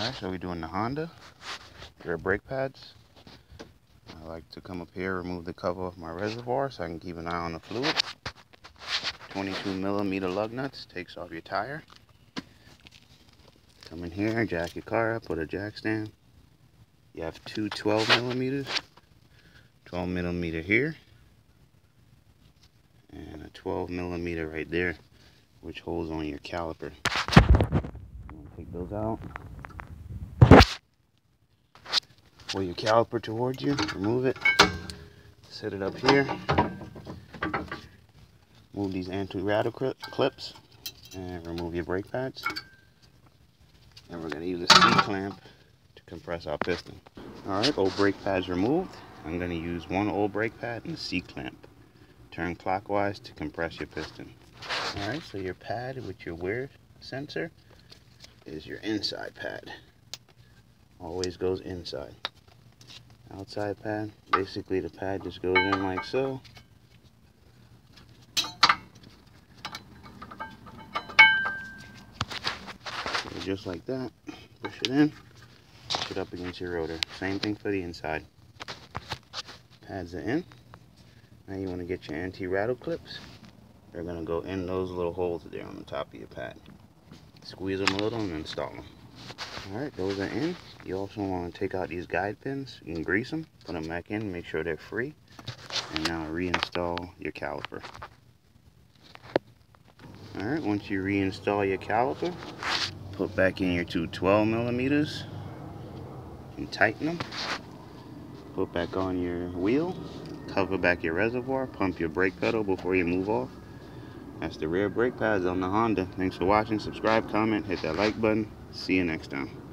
Alright, so we're doing the Honda rear brake pads. I like to come up here, remove the cover of my reservoir so I can keep an eye on the fluid. 22mm lug nuts takes off your tire. Come in here, jack your car up, put a jack stand. You have two 12mm, 12mm here, and a 12mm right there, which holds on your caliper. Take those out. Pull your caliper towards you, remove it, set it up here. Move these anti-rattle clips and remove your brake pads. And we're going to use a C-clamp to compress our piston. Alright, old brake pads removed. I'm going to use one old brake pad and a C-clamp. Turn clockwise to compress your piston. Alright, so your pad with your wear sensor is your inside pad. Always goes inside. Outside pad, basically the pad just goes in like so. So just like that, push it in, push it up against your rotor. Same thing for the inside. Pads are in. Now you want to get your anti-rattle clips. They're going to go in those little holes there on the top of your pad. Squeeze them a little and install them. Alright, those are in. You also want to take out these guide pins. You can grease them, put them back in, make sure they're free. And now reinstall your caliper. Alright, once you reinstall your caliper, put back in your two 12mm and tighten them. Put back on your wheel, cover back your reservoir, pump your brake pedal before you move off. That's the rear brake pads on the Honda. Thanks for watching. Subscribe, comment, hit that like button. See you next time.